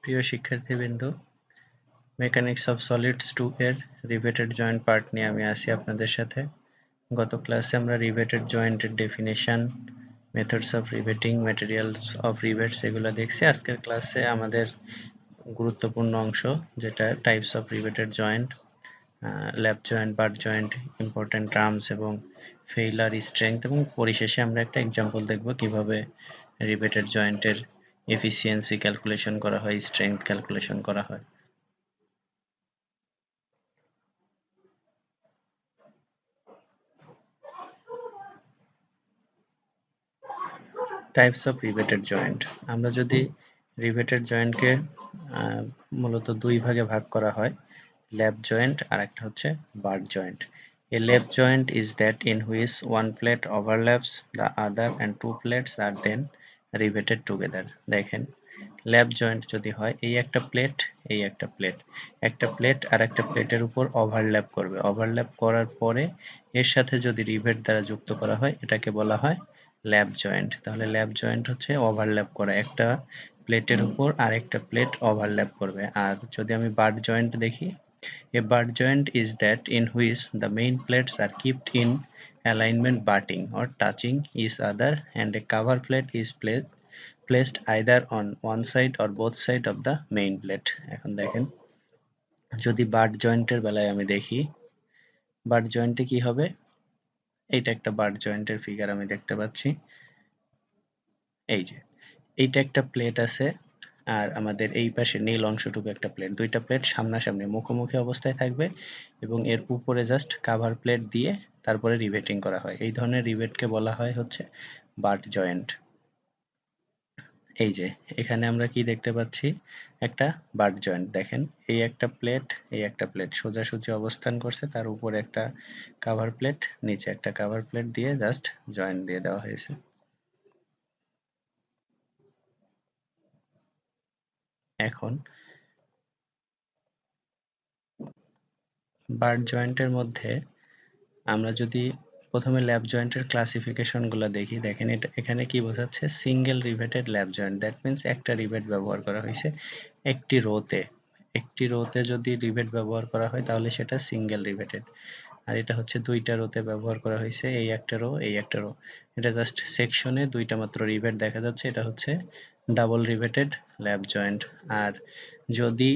প্রিয় শিক্ষার্থীবৃন্দ, mechanics of solids 2 এর রিভেটেড জয়েন্ট পার্ট নিয়ে আমি আছি আপনাদের সাথে। গত ক্লাসে আমরা রিভেটেড জয়েন্টের definition, methods of riveting, materials of rivets এগুলো দেখছি। আজকের ক্লাসে আমাদের গুরুত্বপূর্ণ অংশ যেটা types of riveted joint, lap joint, butt joint, important terms এবং ফেইলার, স্ট্রেংথ, এবং পরিশেষে আমরা একটা এক্সাম্পল দেখব কিভাবে রিভেটেড জয়েন্টের এফিসিয়েন্সি ক্যালকুলেশন করা হয়, স্ট্রেংথ ক্যালকুলেশন করা হয়। Types of riveted joint. আমরা যদি রিভেটেড জয়েন্টকে মূলত দুই ভাগে ভাগ করা হয়, ল্যাপ জয়েন্ট আর একটা হচ্ছে but joint. A lap joint is that in which one plate overlaps the other and two plates are then riveted together. দেখেন, ল্যাপ জয়েন্ট যদি হয় এই একটা প্লেট, এই একটা প্লেট, একটা প্লেট আর একটা প্লেটের উপর ওভারল্যাপ করবে, ওভারল্যাপ করার পরে এর সাথে যদি রিভেট দ্বারা যুক্ত করা হয় এটাকে বলা হয় ল্যাপ জয়েন্ট। তাহলে ল্যাপ জয়েন্ট হচ্ছে ওভারল্যাপ করা, একটা প্লেটের উপর আরেকটা প্লেট ওভারল্যাপ করবে। আর যদি আমি বাট জয়েন্ট দেখি, a butt joint is that in which the main plates are kept in alignment butting or touching each other and a cover plate is placed either on one side or both side of the main plate. এখন দেখেন, যদি but জয়েন্টের বেলায় আমি দেখি, but জয়েন্টে কি হবে, এইটা একটা বাট জয়েন্টের ফিগার আমি দেখতে পাচ্ছি। এই যে এইটা একটা প্লেট আছে আর আমাদের এই পাশে নীল অংশটুকু একটা প্লেট, দুইটা প্লেট সামনাসামনি মুখোমুখি অবস্থায় থাকবে এবং এর উপরে জাস্ট কাভার প্লেট দিয়ে তারপরে রিভেটিং করা হয়। এই ধরনের রিভেটকে বলা হয় হচ্ছে বাট জয়েন্ট। এই যে এখানে আমরা কি দেখতে পাচ্ছি, একটা বাট জয়েন্ট। দেখেন, এই একটা প্লেট, এই একটা প্লেট সোজাসুজি অবস্থান করছে, তার উপরে একটা কাভার প্লেট, নিচে একটা কাভার প্লেট দিয়ে জাস্ট জয়েন্ট দিয়ে দেওয়া হয়েছে। এখন বাট জয়েন্টের মধ্যে আমরা যদি প্রথমে ল্যাপ জয়েন্টের ক্লাসিফিকেশন গুলো দেখি, দেখেন এটা এখানে কি বোঝাচ্ছে, single riveted lap joint, that means একটা রিভেট ব্যবহার করা হয়েছে একটি রোতে। একটি রোতে যদি রিভেট ব্যবহার করা হয় তাহলে সেটা সিঙ্গেল রিভেটেড। আর এটা হচ্ছে দুইটা রোতে ব্যবহার করা হয়েছে, এই একটা রো, এই একটা রো, এটা জাস্ট সেকশনে দুইটা মাত্র রিভেট দেখা যাচ্ছে, এটা হচ্ছে ডাবল রিভেটেড ল্যাপ জয়েন্ট। আর যদি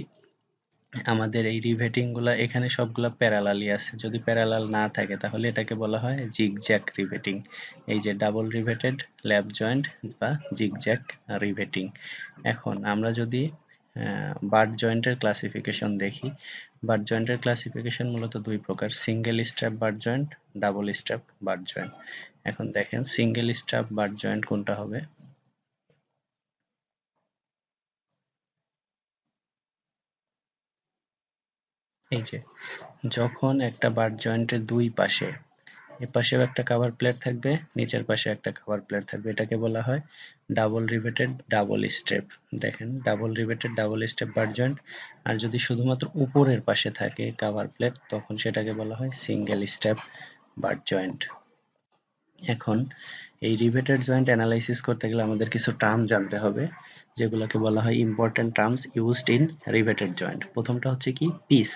আমাদের এই রিভেটিং গুলা এখানে সবগুলা প্যারালালি আছে, যদি প্যারালাল না থাকে তাহলে এটাকে বলা হয় জিগজ্যাগ রিভেটিং। এই যে ডাবল রিভেটেড ল্যাপ জয়েন্ট বা জিগজ্যাগ রিভেটিং। এখন আমরা যদি বাট জয়েন্টের ক্লাসিফিকেশন দেখি, বাট জয়েন্টের ক্লাসিফিকেশন মূলত দুই প্রকার, single strap but joint, double strap but joint. এখন দেখেন সিঙ্গেল স্ট্র্যাপ বাট জয়েন্ট কোনটা হবে, এই যে যখন একটা বাট জয়েন্টের দুই পাশে, এপাশেও একটা কভার প্লেট থাকবে, নিচের পাশে একটা কভার প্লেট থাকবে, এটাকে বলা হয় ডাবল রিভেটেড ডাবল স্টেপ। দেখেন, double riveted double step butt joint. আর যদি শুধুমাত্র উপরের পাশে থাকে কভার প্লেট তখন সেটাকে বলা হয় সিঙ্গেল স্টেপ বাট জয়েন্ট। এখন এই রিভেটেড জয়েন্ট অ্যানালাইসিস করতে গেলে আমাদের কিছু টার্ম জানতে হবে, যেগুলোকে বলা হয় important terms used in riveted joint. প্রথমটা হচ্ছে কি, piece.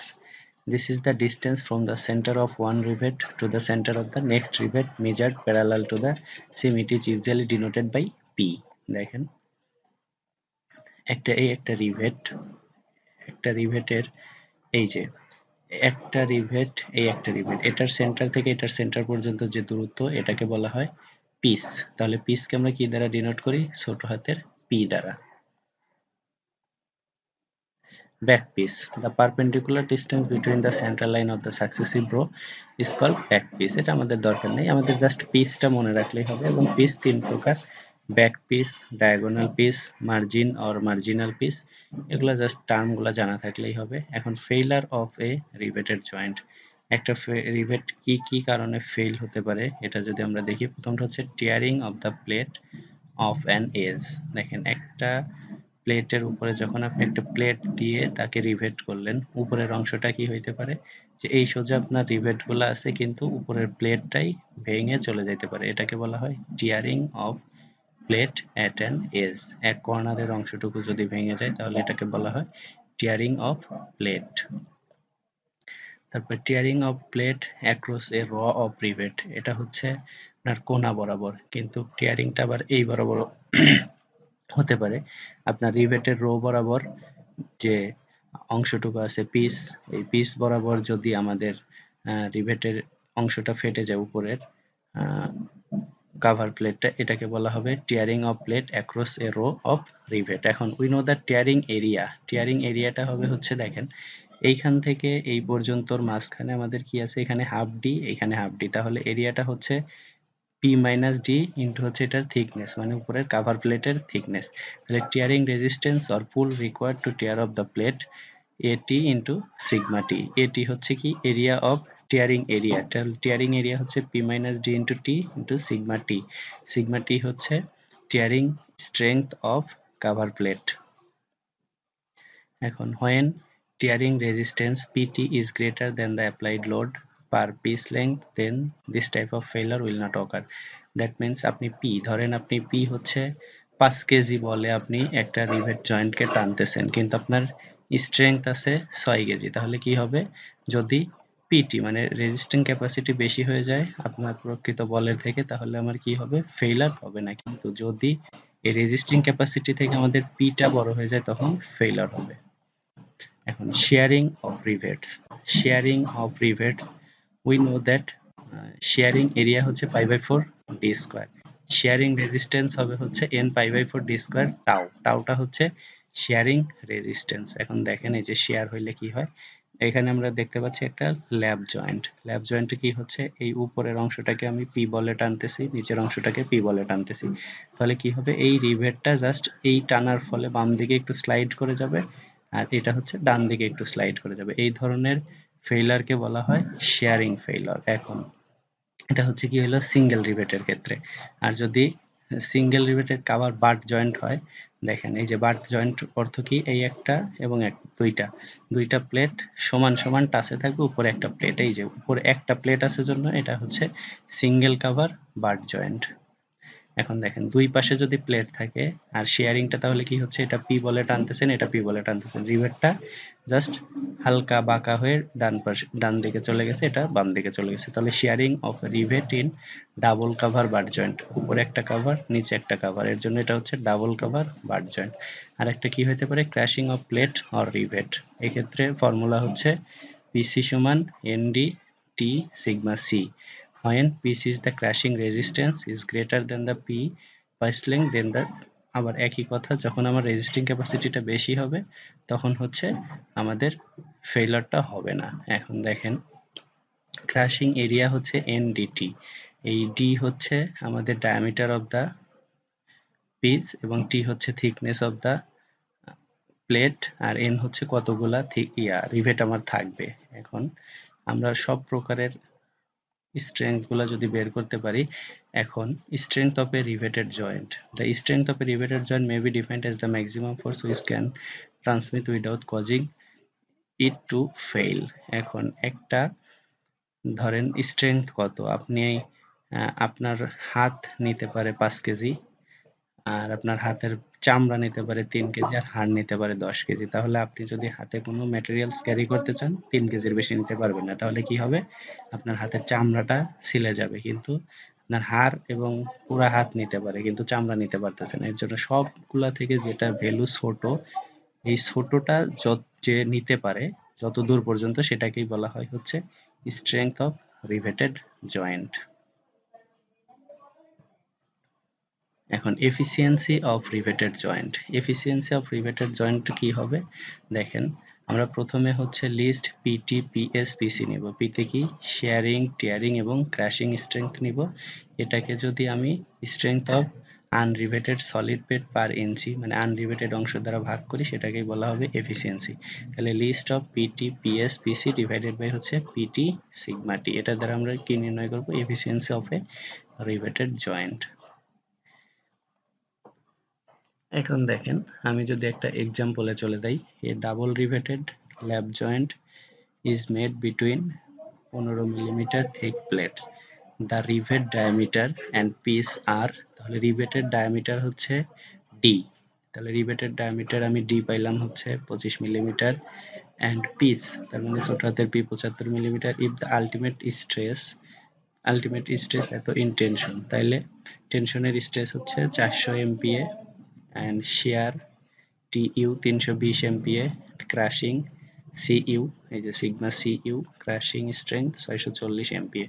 This is the distance from the center of one rivet to the center of the next rivet measured parallel to the seam. It is usually denoted by P. দেখেন, একটা rivet, একটা রিভেটের এই যে একটা rivet, এই একটা rivet, এটার centre থেকে এটার সেন্টার পর্যন্ত যে দূরত্ব এটাকে বলা হয় পিস। তাহলে পিসকে আমরা কি দ্বারা ডিনোট করি, ছোট হাতের পি দ্বারা। Back piece. The perpendicular distance between the central line of the successive row is called back piece. এটা আমাদের দরকার নেই, আমাদের জাস্ট পিসটা মনে রাখলেই হবে। এবং পিস তিন প্রকার, back piece, diagonal piece, margin or marginal piece, এগুলা জাস্ট টার্মগুলো জানা থাকলেই হবে। এখন failure of a riveted joint, একটা রিভেট কি কি কারণে ফেল হতে পারে এটা যদি আমরা দেখি, প্রথমটা হচ্ছে tearing of the plate of an edge. দেখেন, একটা প্লেটের উপরে যখন আপনি একটা প্লেট দিয়ে তাকে রিভেট করলেন, উপরের অংশটা কি হইতে পারে, যে এই সোজা আপনার রিভেট গুলো আছে কিন্তু উপরের প্লেটটাই ভেঙে চলে যেতে পারে, এটাকে বলা হয় tearing of plate at an edge, এক কর্নারের অংশটুকু যদি ভেঙে যায় তাহলে এটাকে বলা হয় টিয়ারিং অফ প্লেট। তারপর টিয়ারিং অফ প্লেট অ্যাক্রস এ র অফ রিভেট, এটা হচ্ছে আপনার কোনা বরাবর, কিন্তু টিয়ারিংটা আবার এই বরাবর হতে পারে। আপনার রিভেটের রো বরাবর যে অংশটুকু আছে পিস, এই পিস বরাবর যদি আমাদের রিভেটের অংশটা ফেটে যায় উপরের কাভার প্লেটটা, এটাকে বলা হবে tearing of plate across a row of rivet. এখন উই নো দ্য টিয়ারিং এরিয়াটা হবে হচ্ছে, দেখেন এইখান থেকে এই পর্যন্তর মাঝখানে আমাদের কি আছে, এখানে হাফ ডি, এখানে হাফ ডি, তাহলে এরিয়াটা হচ্ছে পি মাইনাস ডি ইন্টু হচ্ছে এটার থিকনেস, মানে উপরের কাভার প্লেটের থিকনেস। তাহলে tearing resistance or pull required to tear of the plate A T into sigma T. A T হচ্ছে কি area of tearing area, tearing area হচ্ছে P minus D into T into sigma T. Sigma T হচ্ছে tearing strength of cover plate. এখন when tearing resistance PT is greater than the applied load per piece length, then this type of failure will not occur. That means আপনি P ধরেন, আপনি P হচ্ছে 5 KG বলে আপনি একটা rivet জয়েন্টকে টানতেছেন, কিন্তু আপনার স্ট্রেংথ আছে 6 কেজি, তাহলে কি হবে, যদি পিটি মানে রেজিস্টিং ক্যাপাসিটি বেশি হয়ে যায় আপনার প্রকৃত বলের থেকে, তাহলে আমার কি হবে, ফেইলার হবে না। কিন্তু যদি এই রেজিস্টিং ক্যাপাসিটি থেকে আমাদের পিটা বড় হয়ে যায় তখন ফেইলার হবে। এখন shearing of rivets, shearing of rivets we know that shearing area হচ্ছে pi by 4 D square, shearing resistance হবে হচ্ছে n pi by 4 D square tau, টাউটা হচ্ছে শেয়ারিং রেজিস্ট্যান্স। এখন দেখেন এই যে শেয়ার হইলে কি হয়, এখানে আমরা দেখতে পাচ্ছি একটা ল্যাব জয়েন্ট, ল্যাব জয়েন্টে কি হচ্ছে, এই উপরের অংশটাকে আমি পি বলে টানতেছি, নিচের অংশটাকে পি বলে টানতেছি, তাহলে কি হবে, এই রিভেটটা জাস্ট এই টানার ফলে বাম দিকে একটু স্লাইড করে যাবে, আর এটা হচ্ছে ডান দিকে একটু স্লাইড করে যাবে। এই ধরনের ফেইলারকে বলা হয় শেয়ারিং ফেইলার। এখন এটা হচ্ছে কি হলো সিঙ্গেল রিভেটের ক্ষেত্রে। আর যদি সিঙ্গেল রিভেটের কাভার বাট জয়েন্ট হয়, দেখেন এই যে বাট জয়েন্ট অর্থ কি, এই একটা এবং দুইটা দুইটা প্লেট সমান সমান টাচে থাকবে, উপরে একটা প্লেট, এই যে উপরে একটা প্লেট আছে জন্য এটা হচ্ছে সিঙ্গেল কাভার বাট জয়েন্ট। এখন দেখেন দুই পাশে যদি প্লেট থাকে আর শেয়ারিংটা, তাহলে কি হচ্ছে, এটা পি বলে টানতেছেন, এটা পি বলে টানতেছেন, রিভেটটা জাস্ট হালকা বাঁকা হয়ে ডান পাশে ডান দিকে চলে গেছে, এটা বাম দিকে চলে গেছে। তাহলে sharing of rivet in double cover butt joint, উপরে একটা কাভার নিচে একটা কাভার, এর জন্য এটা হচ্ছে ডাবল কাভার বাট জয়েন্ট। আর একটা কি হতে পারে, crushing of plate or rivet. এক্ষেত্রে ফর্মুলা হচ্ছে পিসি সমান N D T sigma C, when PC is the crashing resistance is greater than the P first length, then the, আবার একই কথা, যখন আমার রেজিস্টিং ক্যাপাসিটিটা বেশি হবে তখন হচ্ছে আমাদের ফেইলারটা হবে না। এখন দেখেন ক্র্যাশিং এরিয়া হচ্ছে এনডিটি, এই ডি হচ্ছে আমাদের ডায়ামিটার অফ দা পিস এবং টি হচ্ছে থিকনেস অফ দা প্লেট, আর এন হচ্ছে কতগুলা রিভেট আমার থাকবে। এখন আমরা সব প্রকারের স্ট্রেংথ গুলা যদি বের করতে পারি, এখন strength of a riveted joint, the strength of a riveted joint may be defined as the maximum force which can transmit without causing it to fail। এখন একটা ধরেন স্ট্রেংথ কত, আপনি আপনার হাত নিতে পারে 5 কেজি, আর আপনার হাতের চামড়া নিতে পারে 3 কেজি, আর হাড় নিতে পারে 10 কেজি, তাহলে আপনি যদি হাতে কোনো ম্যাটেরিয়ালস ক্যারি করতে চান 3 কেজির বেশি নিতে পারবেন না, তাহলে কি হবে, আপনার হাতের চামড়াটা ছিলে যাবে, কিন্তু আপনার হাড় এবং পুরা হাত নিতে পারে কিন্তু চামড়া নিতে পারতেছে না। এর জন্য সবগুলা থেকে যেটা ভ্যালু ছোট, এই ছোটটা যে নিতে পারে যত দূর পর্যন্ত, সেটাকেই বলা হয় হচ্ছে স্ট্রেংথ অফ রিভেটেড জয়েন্ট। এখন efficiency of riveted joint, efficiency of riveted joint কি হবে, দেখেন আমরা প্রথমে হচ্ছে লিস্ট পিটি পিএস পিসি নিব, পিতে কি শেয়ারিং টিয়ারিং এবং ক্র্যাশিং স্ট্রেংথ নিব, এটাকে যদি আমি স্ট্রেংথ অফ আনরিভেটেড সলিড বেড পার ইঞ্চি মানে আনরিভেটেড অংশ দ্বারা ভাগ করি, সেটাকেই বলা হবে এফিসিয়েন্সি। তাহলে least of PT PS PC divided by হচ্ছে পিটি সিগমা টি, এটা দ্বারা আমরা কি নির্ণয় করব, efficiency of a riveted joint. এখন দেখেন আমি যদি একটা এক্সাম্পলে চলে যাই, a double riveted lap joint is made between 15 millimetre thick plates. The rivet diameter and piece are, তাহলে রিভেটের ডায়ামিটার হচ্ছে ডি, তাহলে রিভেটের ডায়ামিটার আমি ডি পাইলাম হচ্ছে 25 মিলিমিটার, অ্যান্ড পিচ তার মানে ছোট হাতের p 75 millimetre. If the ultimate stress এত ইন টেনশন, তাইলে টেনশনের স্ট্রেস হচ্ছে 400 MPa, and shear t u 320 MPa, crushing c u এই যে sigma c u crushing strength 640 MPa.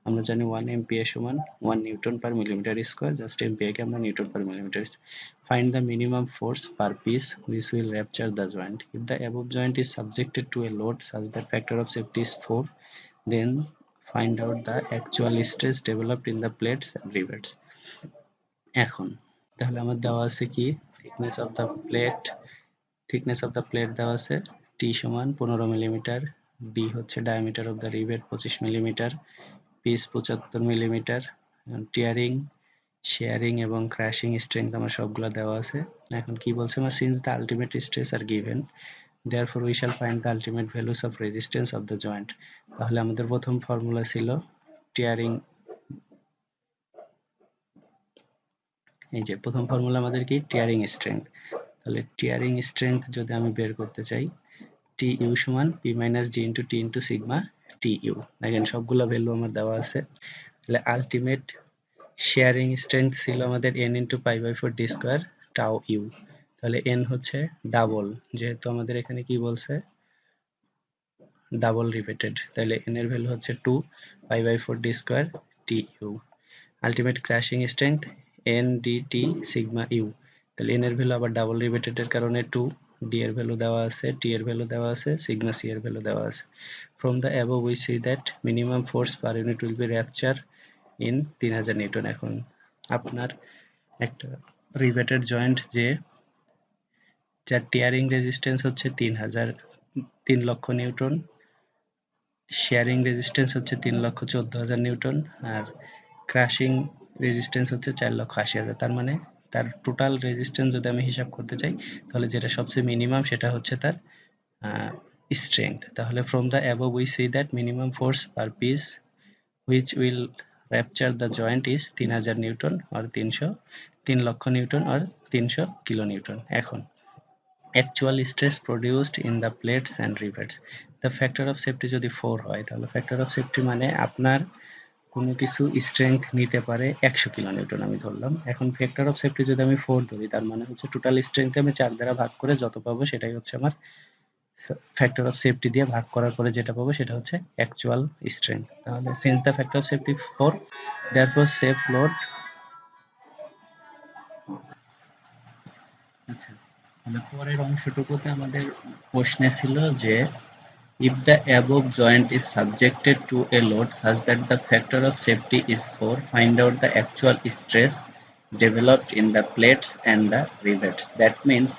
আমরা জানি 1 এমপিএ সমান 1 newton per millimetre square, just MPa কে আমরা newton per millimetre. Find the minimum force per piece which will rupture the joint. If the above joint is subjected to a load such that factor of safety is 4, then find out the actual stress developed in the plates and rivets. এখন তাহলে আমার দেওয়া আছে কি, thickness of the plate দেওয়া আছে t সমান 15 millimetre, d হচ্ছে diameter of the rivet 25 millimetre, pitch 75 millimetre, tearing shearing এবং ক্র্যাশিং স্ট্রেংথ আমার সবগুলো দেওয়া আছে। এখন কি বলছে আমার, since the ultimate stress are given therefore we shall find the ultimate values of resistance of the joint. তাহলে আমাদের প্রথম ফর্মুলা ছিল টিয়ারিং, এই যে প্রথম ফর্মুলা আমাদের কি টিয়ারিং স্ট্রেংথ, তাহলে টিয়ারিং স্ট্রেংথ যদি আমি বের করতে চাই টি ইউ সমান P minus D into T into sigma T U, দেখেন সবগুলো ভ্যালু আমার দেওয়া আছে। তাহলে আলটিমেট শেয়ারিং স্ট্রেংথ ছিল আমাদের n into pi by 4 D square tau U, তাহলে n হচ্ছে ডাবল, যেহেতু আমাদের এখানে কি বলছে ডাবল রিপিটেড, তাহলে n এর ভ্যালু হচ্ছে 2 pi by 4 D square T U. Ultimate crushing strength n D T sigma U, তাহলে n এর ভ্যালু আবার ডাবল রিপিটেড এর কারণে 2, d এর ভ্যালু দেওয়া আছে, t এর ভ্যালু দেওয়া আছে, সিগমা c এর ভ্যালু দেওয়া আছে। From the above we see that minimum force per unit will be rupture in 3000 Newton. এখন আপনার একটা রিভেটেড জয়েন্ট যে যার টিয়ারিং রেজিস্ট্যান্স হচ্ছে 3 লক্ষ নিউটন, শেয়ারিং রেজিস্ট্যান্স হচ্ছে 3,14,000 নিউটন, আর ক্র্যাশিং রেজিস্ট্যান্স হচ্ছে 4,80,000, তার মানে তার টোটাল রেজিস্ট্যান্স যদি আমি হিসাব করতে চাই তাহলে যেটা সবচেয়ে মিনিমাম সেটা হচ্ছে তার স্ট্রেংথ। তাহলে from the above we see that minimum force per piece which will rupture the joint is 3000 Newton or 3 লক্ষ নিউটন or 300 কিলো নিউটন। এখন actual stress produced in the plates and rivets, the factor of safety যদি 4 হয় তাহলে factor of safety মানে আপনার কোনো কিছু strength নিতে পারে 100 কিলো নিউটন আমি ধরলাম। এখন ফ্যাক্টর অফ সেফটি যদি আমি 4 ধরি তার মানে হচ্ছে টোটাল স্ট্রেংথ আমি 4 দ্বারা ভাগ করে যত পাবো সেটাই হচ্ছে আমার ফ্যাক্টর অফ সেফটি দিয়ে ভাগ করার পরে যেটা পাবো সেটা হচ্ছে অ্যাকচুয়াল স্ট্রেংথ। তাহলে since the factor of safety 4 therefore safe load, আচ্ছা তাহলে পরের অংশটুকুতে আমাদের প্রশ্নে ছিল যে if the above joint is subjected to a load such that the factor of safety is 4, find out the actual stress developed in the plates and the rivets. That means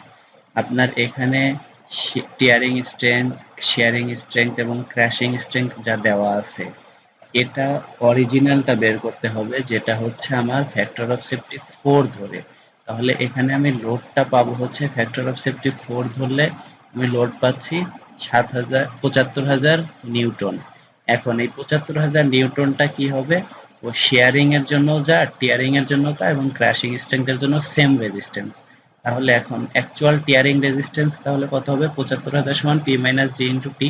আপনার এখানে tearing strength, sharing strength এবং crushing strength যা দেওয়া আছে এটা অরিজিনালটা বের করতে হবে, যেটা হচ্ছে আমার ফ্যাক্টর অফ সেফটি 4 ধরে। তাহলে এখানে আমি লোডটা পাবো হচ্ছে ফ্যাক্টর অফ সেফটি 4 ধরলে আমি লোড পাচ্ছি 75,000 নিউটন। এখন এই 75,000 নিউটনটা কি হবে, ও শেয়ারিং এর জন্য যা টিয়ারিং এর জন্য তা এবং ক্র্যাশিং স্ট্রেংথের জন্য সেম রেজিস্ট্যান্স। তাহলে এখন অ্যাকচুয়াল টিয়ারিং রেজিস্ট্যান্স তাহলে কত হবে, 75,000 সমান পি মাইনাস ডি ইন্টু টি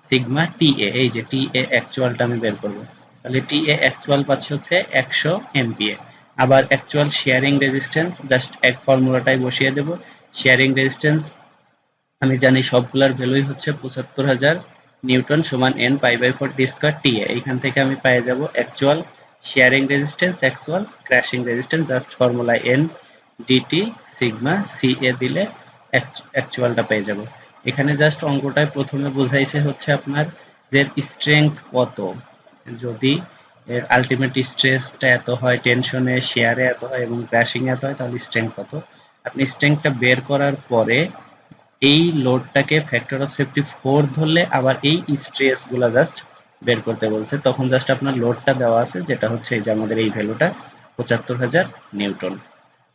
সিগমা টি এ, এই যে টি এ অ্যাকচুয়ালটা আমি বের করবো, তাহলে টি এ অ্যাকচুয়াল পাচ্ছি হচ্ছে 100 এমপিএ। আবার অ্যাকচুয়াল শেয়ারিং রেজিস্ট্যান্স জাস্ট এক ফর্মুলাটাই বসিয়ে দেব, শেয়ারিং রেজিস্ট্যান্স আমি জানি সবগুলার ভ্যালুই হচ্ছে 75,000 নিউটন সমান n pi by 4 d square t a. এইখান থেকে আমি পেয়ে যাব actual shearing resistance, actual crushing resistance, just formula n d t sigma c a দিলে অ্যাকচুয়ালটা পেয়ে যাব। এখানে জাস্ট অঙ্কটায় প্রথমে বোঝাইছে হচ্ছে আপনার যে স্ট্রেংথ কত, যদি এর আলটিমেট স্ট্রেসটা এত হয়, টেনশনে শেয়ারে এত হয় এবং ক্র্যাশিং এত হয়, তাহলে স্ট্রেংথ কত। আপনি স্ট্রেংথটা বের করার পরে এই লোডটাকে ফ্যাক্টর অফ সেফটি 4 ধরলে আবার এই স্ট্রেস গুলা জাস্ট বের করতে বলছে, তখন জাস্ট আপনার লোডটা দেওয়া আছে যেটা হচ্ছে এই যে আমাদের এই ভ্যালুটা 75,000 নিউটন।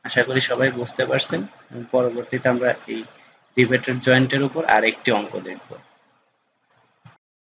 আশা করি সবাই বুঝতে পারছেন। পরবর্তীতে আমরা এই রিভেটেড জয়েন্টের উপর আরেকটি অঙ্ক দেখব।